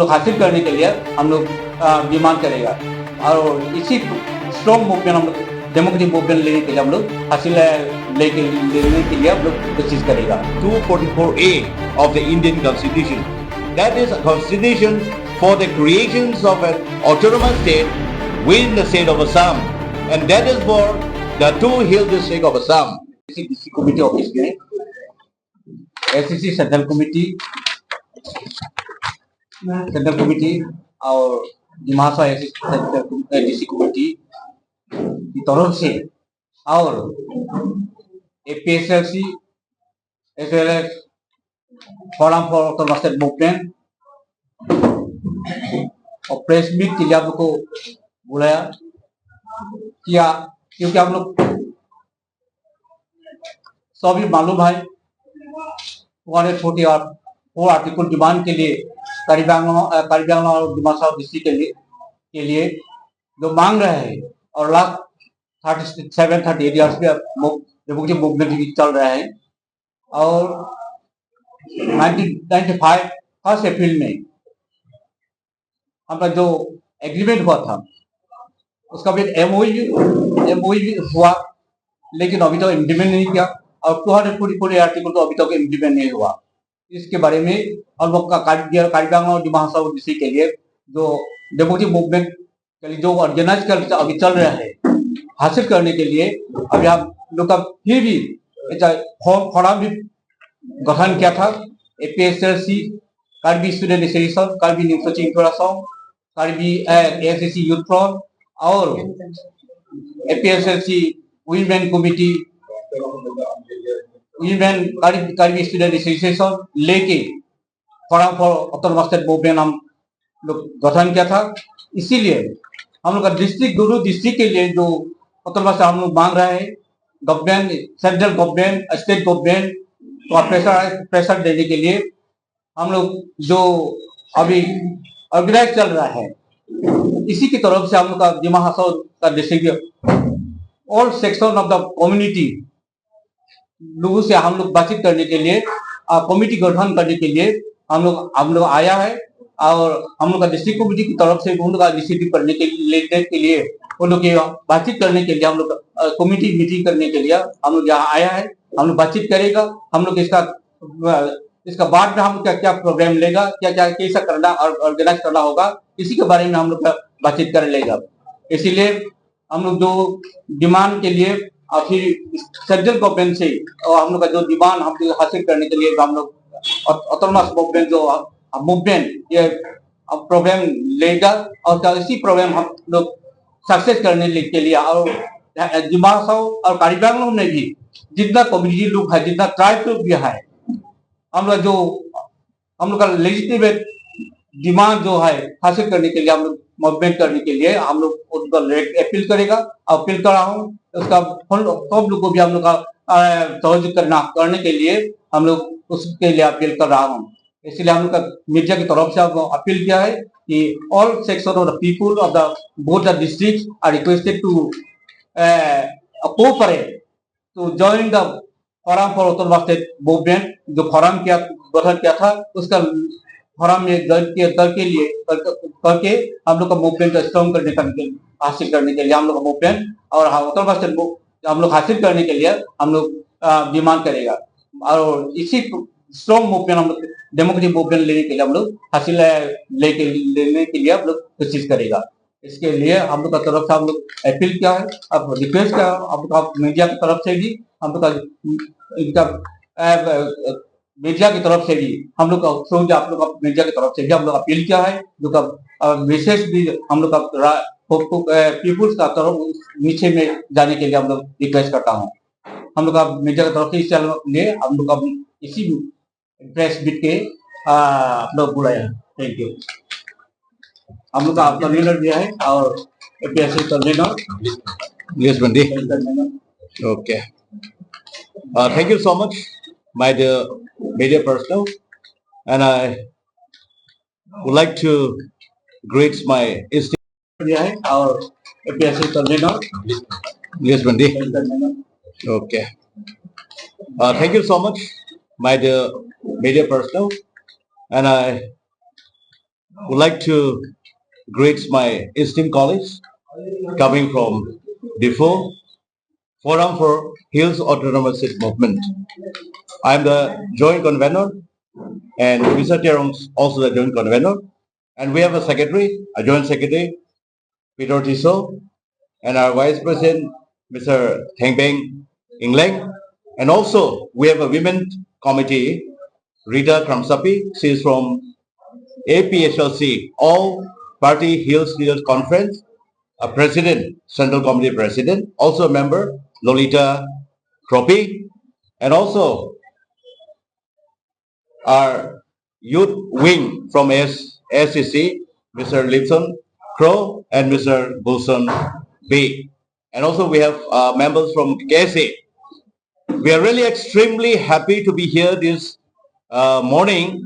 लोग हासिल करने के लिए हम लोग डिमांड करेगा और इसी स्ट्रॉन्ग मूवमेंट हम लोग डेमोक्रेटिक मूवमेंट लेने के लिए हम लोग हासिल लेने के लिए हम लोग कोशिश करेगा 244A of the Indian Constitution. That is a constitution for the creations of an autonomous state within the state of Assam, and that is for the two hill district of Assam. ASDC committee office में ASDC central committee और जेमेस ASDC committee की तरफ से और APHLC APHLC forum for autonomous state movement और press meet के लिए आप लोग को बुलाया किया क्योंकि हम लोग सभी मालूम है 144 आर्टिकल डिमांड के लिए कारीबांग और जेमेस डिस्ट्रिक्ट के लिए जो मांग रहे हैं और लास्ट 37-38 ईयर्स में डेमोक्रेटिक मूवमेंट भी चल रहा है और 1995 फर्स्ट अप्रैल में हमारा जो एग्रीमेंट हुआ था उसका भी एमओयू हुआ लेकिन अभी तक इम्प्लीमेंट नहीं किया और 244 आर्टिकल तो अभी तक इम्प्लीमेंट नहीं हुआ। इसके बारे में हम लोग का कारीबांग और जेमेस डिस्ट्रिक्ट के लिए जो डेमोक्रेटिक मूवमेंट के लिए जो ऑर्गेनाइज कर अभी चल रहा है हासिल करने के लिए अभी हम लोग का फिर भी फोरम भी गठन किया था APHLC Karbi student association Karbi निम्सोची international Karbi ASDC youth front और APHLC women committee women Karbi student association लेके forum for autonomous state movement हम लोग गठन किया था। इसीलिए हम लोग का डिस्ट्रिक्ट दोनों डिस्ट्रिक्ट के लिए जो ऑटोनॉमस हम लोग मांग रहे हैं government central government state government तो प्रेशर देने के लिए हम लोग जो अभी ऑर्गेनाइज चल रहा है इसी की तरफ से हम लोग का जेमेस का district all section of the community लोगों से हम लोग बातचीत करने के लिए कमेटी गठन करने के लिए हम लोग आया है और हम लोग का डिस्ट्रिक्ट कमेटी की तरफ से उन लोग का इनिशिएटिव करने के लिए उन लोग की बातचीत करने के लिए हम लोग कमेटी मीटिंग करने के लिए हम लोग यहाँ आया है। हम लोग बातचीत करेगा हम लोग इसका बाद में हम क्या प्रोग्राम लेगा क्या कैसा करना और ऑर्गेनाइज करना होगा इसी के बारे में हम लोग बातचीत कर लेगा। इसीलिए हम लोग जो डिमांड के लिए और फिर सेंट्रल गवर्नमेंट से और हम लोग का जो डिमांड हम लोग हासिल करने के लिए हम लोग ऑटोनॉमस मूवमेंट जो मूवमेंट ये प्रोग्राम लेगा और इसी प्रोग्राम हम लोग सक्सेस करने के लिए और जेमेस और कारीबांग में भी जितना कम्युनिटी लोग है जितना ट्राइब लोग भी है हम लोग का लेजिटिमेट डिमांड जो है हासिल करने के लिए हम लोग मूवमेंट करने के लिए हम लोग उनका अपील करेगा और अपील कर रहा हूँ उसका सब लोग को भी हम लोग का सहयोग करने के लिए हम लोग उसके लिए अपील कर रहा हूँ। इसलिए हम लोग का मीडिया की तरफ से अपील किया है कि all section of the people of the both the district are requested to cooperate to join the forum for autonomous state movement जो फोरम गठन किया था उसका फोरम में करके हम लोग का मूवमेंट स्ट्रॉन्ग हासिल करने के लिए हम लोग का मूवमेंट और ऑटोनॉमस स्टेट हम लोग हासिल करने के लिए हम लोग डिमांड करेगा और इसी स्ट्रॉन्ग मूवमेंट हम लोग डेमोक्रेटिक मूवमेंट लेने के लिए हम लोग हासिल लेने के लिए हम लोग कोशिश करेगा। इसके लिए हम लोग का तरफ से हम लोग अपील किया है अब रिक्वेस्ट किया हम लोग मीडिया की तरफ से भी हम लोग का मीडिया की तरफ से भी हम लोग आप लोग मीडिया की तरफ से भी हम लोग अपील किया है जो का विशेष भी हम लोग का पीपुल्स का तरफ नीचे में जाने के लिए हम लोग रिक्वेस्ट करता हूँ। हम लोग का मीडिया की तरफ से इस लिए हम लोग का इसी प्रेस मीट के आप लोग बुलाया। Thank you. हम लोग का कन्वीनर भी है और APHLC convener Okay. Thank you so much, my dear media personnel, and I would like to greet my institute और APHLC convener Okay. Thank you so much, my dear media personnel, and I would like to greet my esteemed colleagues coming from DIFO, Forum for Hills Autonomous State Movement. I am the joint convener, and Mr. Terong is also the joint convener. And we have a secretary, a joint secretary, Peter Tiso, and our vice president, Mr. Thengbeng Ingleng. And also, we have a women committee, Rita Kramsapi. She is from APHLC, All Party Hills Leaders Conference, a president, Central Committee president, also a member, Lolita Kropi, and also our youth wing from ASDC, Mr. Lipson Crow and Mr. Wilson B. And also we have members from KSA. We are really extremely happy to be here this morning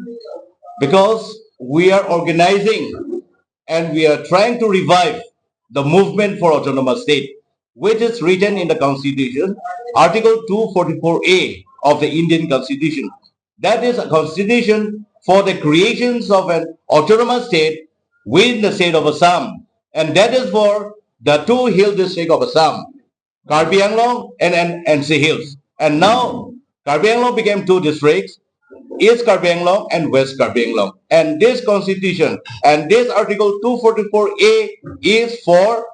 because we are organizing and we are trying to revive the movement for autonomous state, which is written in the Constitution, Article 244A of the Indian Constitution. That is a constitution for the creations of an autonomous state within the state of Assam. And that is for the two hill districts of Assam, Karbi Anglong and Hense Hills. And now Karbi Anglong became two districts, East Karbi Anglong and West Karbi Anglong. And this constitution and this article 244A is for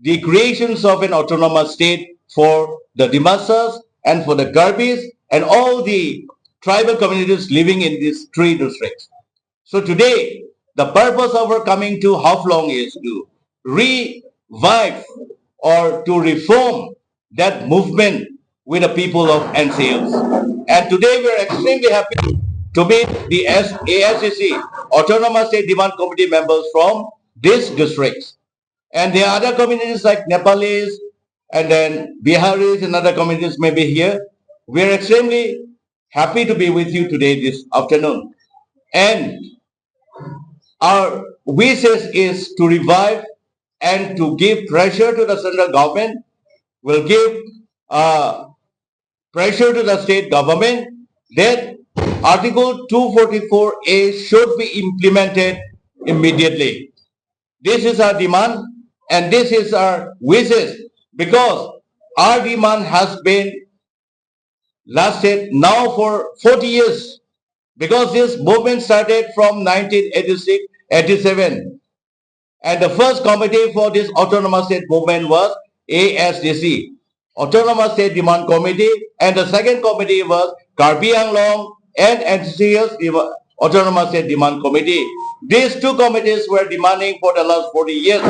the creations of an autonomous state for the Dimasas and for the Karbis and all the tribal communities living in these three districts. So today, the purpose of our coming to Haflong is to revive or to reform that movement with the people of NCLs. And today we are extremely happy to meet the ASDC, Autonomous State Demand Committee members from these districts. And there are other communities like Nepalese and then Biharis and other communities may be here. We are extremely happy to be with you today this afternoon. And our wishes is to revive and to give pressure to the central government. We'll give pressure to the state government that Article 244A should be implemented immediately. This is our demand and this is our wishes because our demand has been lasted now for 40 years because this movement started from 1986-87 and the first committee for this autonomous state movement was ASDC, Autonomous State Demand Committee, and the second committee was Karbi Anglong and NCS Autonomous State Demand Committee. These two committees were demanding for the last 40 years.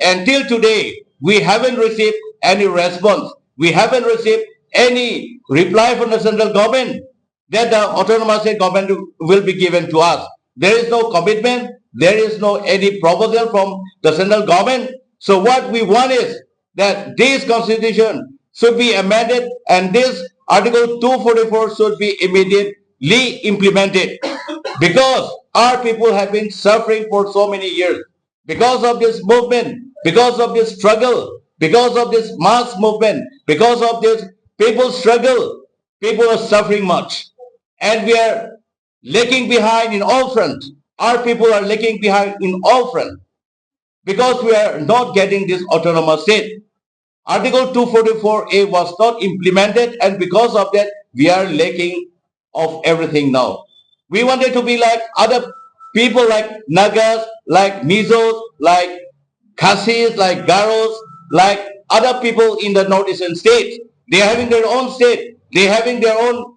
Until today, we haven't received any response. We haven't received any reply from the central government that the autonomous state government will be given to us. There is no commitment. There is no any proposal from the central government. So what we want is that this constitution should be amended and this Article 244 should be immediately implemented because our people have been suffering for so many years because of this movement, because of this struggle, because of this mass movement, because of this people's struggle. People are suffering much and we are lagging behind in all fronts. Our people are lagging behind in all fronts because we are not getting this autonomous state. Article 244A was not implemented and because of that we are lacking of everything now. We wanted to be like other people like Nagas, like Mizos, like Khasis, like Garos, like other people in the northeastern states. They are having their own state. They are having their own,